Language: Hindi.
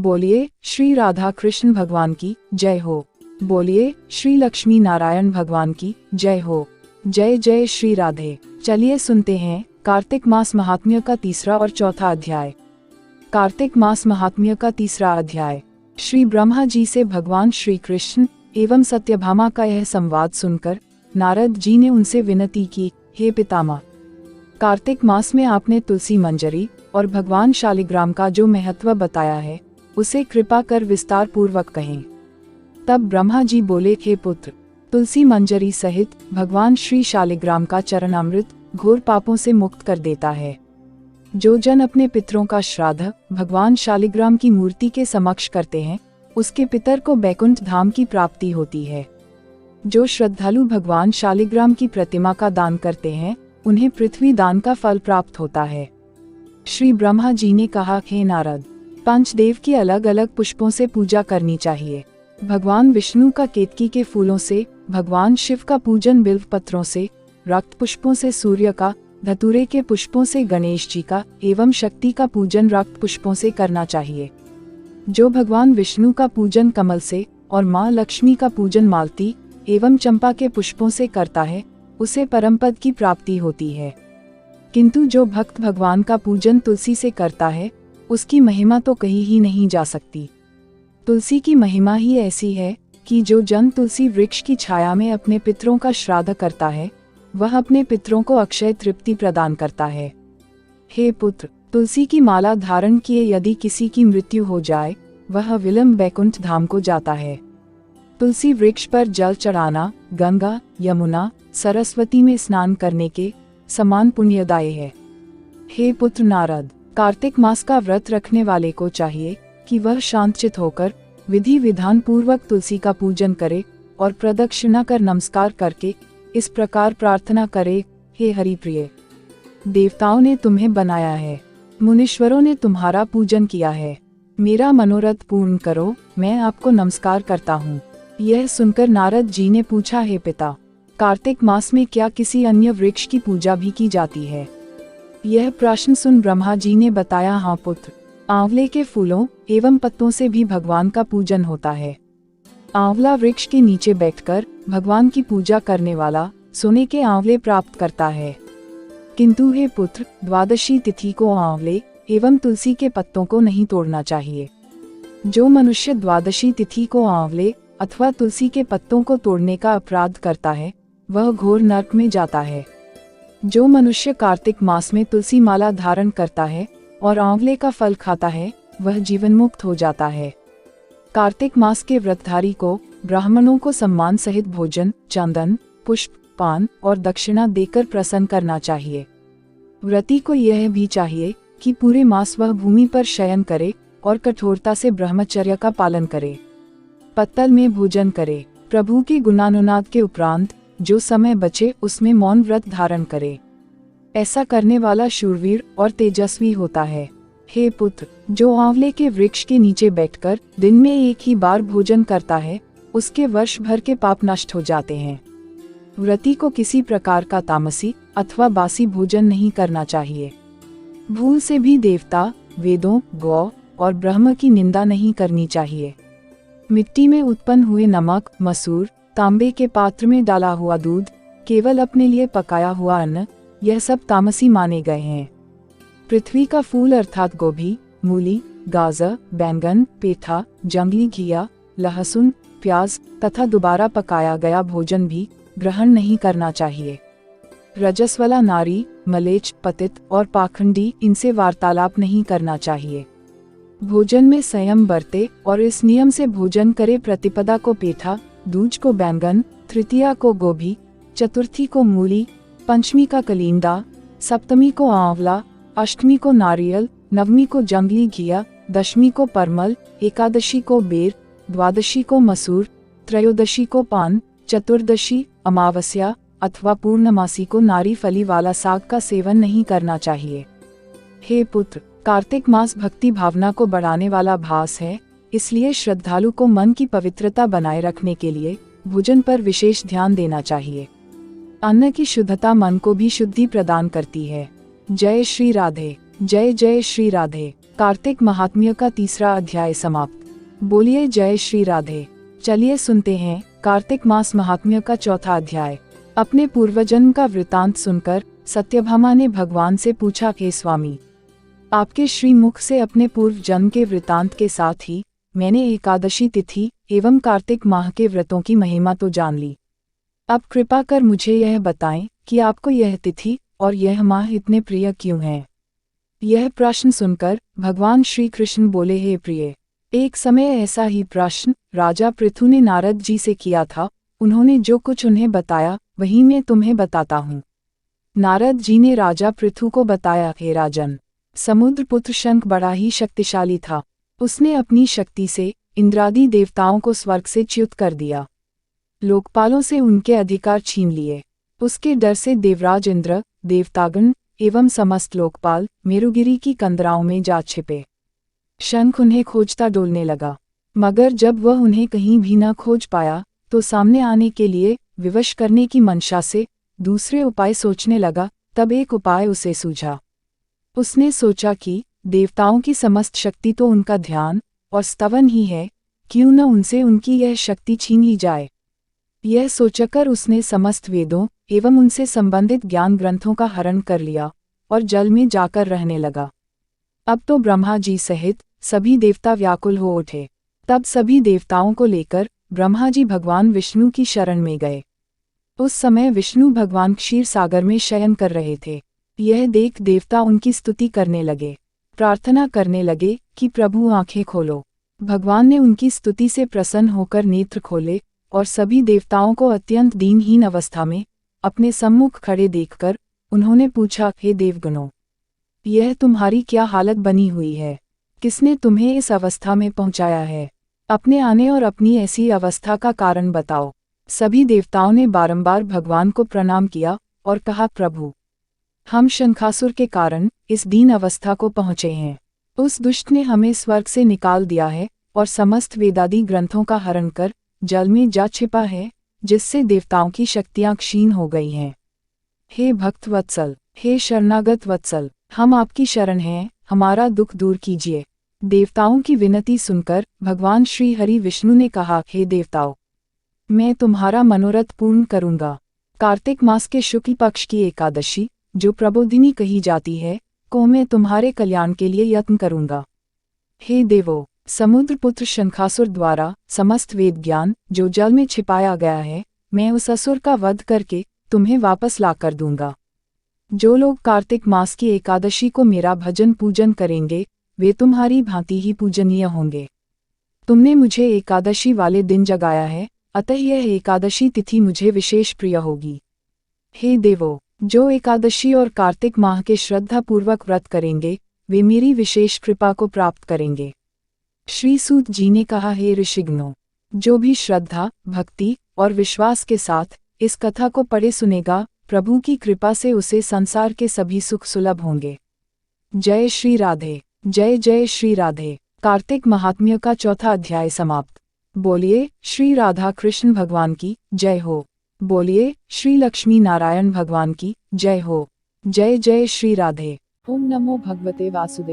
बोलिए श्री राधा कृष्ण भगवान की जय हो। बोलिए श्री लक्ष्मी नारायण भगवान की जय हो। जय जय श्री राधे। चलिए सुनते हैं कार्तिक मास महात्म्य का तीसरा और चौथा अध्याय। कार्तिक मास महात्म्य का तीसरा अध्याय। श्री ब्रह्मा जी से भगवान श्री कृष्ण एवं सत्यभामा का यह संवाद सुनकर नारद जी ने उनसे विनती की, हे पितामह, कार्तिक मास में आपने तुलसी मंजरी और भगवान शालिग्राम का जो महत्व बताया है उसे कृपा कर विस्तार पूर्वक कहें। तब ब्रह्मा जी बोले, हे पुत्र, तुलसी मंजरी सहित भगवान श्री शालिग्राम का चरणामृत घोर पापों से मुक्त कर देता है। जो जन अपने पितरों का श्राद्ध भगवान शालिग्राम की मूर्ति के समक्ष करते हैं उसके पितर को बैकुंठ धाम की प्राप्ति होती है। जो श्रद्धालु भगवान शालिग्राम की प्रतिमा का दान करते हैं उन्हें पृथ्वी दान का फल प्राप्त होता है। श्री ब्रह्मा जी ने कहा, हे नारद, पंचदेव की अलग अलग पुष्पों से पूजा करनी चाहिए। भगवान विष्णु का केतकी के फूलों से, भगवान शिव का पूजन बिल्व पत्रों से, रक्त पुष्पों से सूर्य का, धतूरे के पुष्पों से गणेश जी का एवं शक्ति का पूजन रक्त पुष्पों से करना चाहिए। जो भगवान विष्णु का पूजन कमल से और माँ लक्ष्मी का पूजन मालती एवं चंपा के पुष्पों से करता है उसे परमपद की प्राप्ति होती है। किंतु जो भक्त भगवान का पूजन तुलसी से करता है उसकी महिमा तो कही ही नहीं जा सकती। तुलसी की महिमा ही ऐसी है कि जो जन तुलसी वृक्ष की छाया में अपने पितरों का श्राद्ध करता है वह अपने पितरों को अक्षय तृप्ति प्रदान करता है। हे पुत्र, तुलसी की माला धारण किए यदि किसी की मृत्यु हो जाए वह विलंब बैकुंठ धाम को जाता है। तुलसी वृक्ष पर जल चढ़ाना गंगा, यमुना, सरस्वती में स्नान करने के समान पुण्यदायी है। हे पुत्र नारद, कार्तिक मास का व्रत रखने वाले को चाहिए कि वह शांतचित होकर विधि विधान पूर्वक तुलसी का पूजन करे और प्रदक्षिणा कर नमस्कार करके इस प्रकार प्रार्थना करे, हे हरिप्रिय, देवताओं ने तुम्हें बनाया है, मुनीश्वरों ने तुम्हारा पूजन किया है, मेरा मनोरथ पूर्ण करो, मैं आपको नमस्कार करता हूँ। यह सुनकर नारद जी ने पूछा, हे पिता, कार्तिक मास में क्या किसी अन्य वृक्ष की पूजा भी की जाती है? यह प्रश्न सुन ब्रह्मा जी ने बताया, हाँ पुत्र, आंवले के फूलों एवं पत्तों से भी भगवान का पूजन होता है। आंवला वृक्ष के नीचे बैठकर भगवान की पूजा करने वाला सोने के आंवले प्राप्त करता है। किंतु हे पुत्र, द्वादशी तिथि को आंवले एवं तुलसी के पत्तों को नहीं तोड़ना चाहिए। जो मनुष्य द्वादशी तिथि को आंवले अथवा तुलसी के पत्तों को तोड़ने का अपराध करता है वह घोर नरक में जाता है। जो मनुष्य कार्तिक मास में तुलसी माला धारण करता है और आंवले का फल खाता है वह जीवन मुक्त हो जाता है। कार्तिक मास के व्रतधारी को ब्राह्मणों को सम्मान सहित भोजन, चंदन, पुष्प, पान और दक्षिणा देकर प्रसन्न करना चाहिए। व्रती को यह भी चाहिए कि पूरे मास वह भूमि पर शयन करे और कठोरता से ब्रह्मचर्य का पालन करे। पत्तल में भोजन करे। प्रभु के गुणानुनाद के उपरांत जो समय बचे उसमें मौन व्रत धारण करे। ऐसा करने वाला शूरवीर और तेजस्वी होता है। हे पुत्र, जो आंवले के वृक्ष के नीचे बैठकर दिन में एक ही बार भोजन करता है उसके वर्ष भर के पाप नष्ट हो जाते हैं। व्रती को किसी प्रकार का तामसी अथवा बासी भोजन नहीं करना चाहिए। भूल से भी देवता, वेदों, गौ और ब्रह्म की निंदा नहीं करनी चाहिए। मिट्टी में उत्पन्न हुए नमक, मसूर, तांबे के पात्र में डाला हुआ दूध, केवल अपने लिए पकाया हुआ अन्न, यह सब तामसी माने गए हैं। पृथ्वी का फूल अर्थात गोभी, मूली, गाजर, बैंगन, पेठा, जंगली घिया, लहसुन, प्याज तथा दोबारा पकाया गया भोजन भी ग्रहण नहीं करना चाहिए। रजस्वला नारी, मलेच्छ, पतित और पाखंडी इनसे वार्तालाप नहीं करना चाहिए। भोजन में संयम बरते और इस नियम से भोजन करे। प्रतिपदा को पेठा, दूज को बैंगन, तृतीया को गोभी, चतुर्थी को मूली, पंचमी का कलिंदा, सप्तमी को आंवला, अष्टमी को नारियल, नवमी को जंगली घिया, दशमी को परमल, एकादशी को बेर, द्वादशी को मसूर, त्रयोदशी को पान, चतुर्दशी, अमावस्या अथवा पूर्णमासी को नारी फली वाला साग का सेवन नहीं करना चाहिए। हे पुत्र, कार्तिक मास भक्ति भावना को बढ़ाने वाला भास है, इसलिए श्रद्धालु को मन की पवित्रता बनाए रखने के लिए भोजन पर विशेष ध्यान देना चाहिए। अन्न की शुद्धता मन को भी शुद्धि प्रदान करती है। जय श्री राधे। जय जय श्री राधे। कार्तिक महात्म्य का तीसरा अध्याय समाप्त। बोलिए जय श्री राधे। चलिए सुनते हैं कार्तिक मास महात्म्य का चौथा अध्याय। अपने पूर्वजन्म का वृतांत सुनकर सत्यभामा ने भगवान से पूछा, हे स्वामी, आपके श्रीमुख से अपने पूर्व जन्म के वृतांत के साथ ही मैंने एकादशी तिथि एवं कार्तिक माह के व्रतों की महिमा तो जान ली। अब कृपा कर मुझे यह बताएं कि आपको यह तिथि और यह माह इतने प्रिय क्यों हैं? यह प्रश्न सुनकर भगवान श्री कृष्ण बोले, हे प्रिय, एक समय ऐसा ही प्रश्न राजा पृथु ने नारद जी से किया था। उन्होंने जो कुछ उन्हें बताया वही मैं तुम्हें बताता हूँ। नारद जी ने राजा पृथु को बताया, हे राजन, समुद्रपुत्र शंख बड़ा ही शक्तिशाली था। उसने अपनी शक्ति से इंद्रादि देवताओं को स्वर्ग से च्युत कर दिया, लोकपालों से उनके अधिकार छीन लिए। उसके डर से देवराज इंद्र, देवतागण एवं समस्त लोकपाल मेरुगिरी की कंदराओं में जा छिपे। शंख उन्हें खोजता डोलने लगा, मगर जब वह उन्हें कहीं भी न खोज पाया तो सामने आने के लिए विवश करने की मंशा से दूसरे उपाय सोचने लगा। तब एक उपाय उसे सूझा। उसने सोचा कि देवताओं की समस्त शक्ति तो उनका ध्यान और स्तवन ही है, क्यों न उनसे उनकी यह शक्ति छीन ली जाए। यह सोचकर उसने समस्त वेदों एवं उनसे संबंधित ज्ञान ग्रंथों का हरण कर लिया और जल में जाकर रहने लगा। अब तो ब्रह्मा जी सहित सभी देवता व्याकुल हो उठे। तब सभी देवताओं को लेकर ब्रह्मा जी भगवान विष्णु की शरण में गए। उस समय विष्णु भगवान क्षीर सागर में शयन कर रहे थे। यह देख देवता उनकी स्तुति करने लगे, प्रार्थना करने लगे कि प्रभु आंखें खोलो। भगवान ने उनकी स्तुति से प्रसन्न होकर नेत्र खोले और सभी देवताओं को अत्यंत दीनहीन अवस्था में अपने सम्मुख खड़े देखकर उन्होंने पूछा, हे देवगणों, यह तुम्हारी क्या हालत बनी हुई है? किसने तुम्हें इस अवस्था में पहुंचाया है? अपने आने और अपनी ऐसी अवस्था का कारण बताओ। सभी देवताओं ने बारंबार भगवान को प्रणाम किया और कहा, प्रभु, हम शंखासुर के कारण इस दीन अवस्था को पहुँचे हैं। उस दुष्ट ने हमें स्वर्ग से निकाल दिया है और समस्त वेदादि ग्रंथों का हरण कर जल में जा छिपा है, जिससे देवताओं की शक्तियां क्षीण हो गई हैं। हे भक्त वत्सल, हे शरणागत वत्सल, हम आपकी शरण हैं, हमारा दुख दूर कीजिए। देवताओं की विनती सुनकर भगवान श्री हरि विष्णु ने कहा, हे देवताओं, मैं तुम्हारा मनोरथ पूर्ण करूंगा। कार्तिक मास के शुक्ल पक्ष की एकादशी, जो प्रबोधिनी कही जाती है, को मैं तुम्हारे कल्याण के लिए यत्न करूंगा। हे देवो, समुद्रपुत्र शंखासुर द्वारा समस्त वेद ज्ञान जो जल में छिपाया गया है, मैं उस असुर का वध करके तुम्हें वापस ला कर दूंगा। जो लोग कार्तिक मास की एकादशी को मेरा भजन पूजन करेंगे, वे तुम्हारी भांति ही पूजनीय होंगे। तुमने मुझे एकादशी वाले दिन जगाया है, अतः यह एकादशी तिथि मुझे विशेष प्रिय होगी। हे देवो, जो एकादशी और कार्तिक माह के श्रद्धापूर्वक व्रत करेंगे, वे मेरी विशेष कृपा को प्राप्त करेंगे। श्री सूत जी ने कहा, हे ऋषिगणों, जो भी श्रद्धा, भक्ति और विश्वास के साथ इस कथा को पढ़े सुनेगा, प्रभु की कृपा से उसे संसार के सभी सुख सुलभ होंगे। जय श्री राधे। जय जय श्री राधे। कार्तिक महात्म्य का चौथा अध्याय समाप्त। बोलिए श्री राधा कृष्ण भगवान की जय हो। बोलिए श्री लक्ष्मी नारायण भगवान की जय हो। जय जय श्री राधे। ओम नमो भगवते वासुदेव।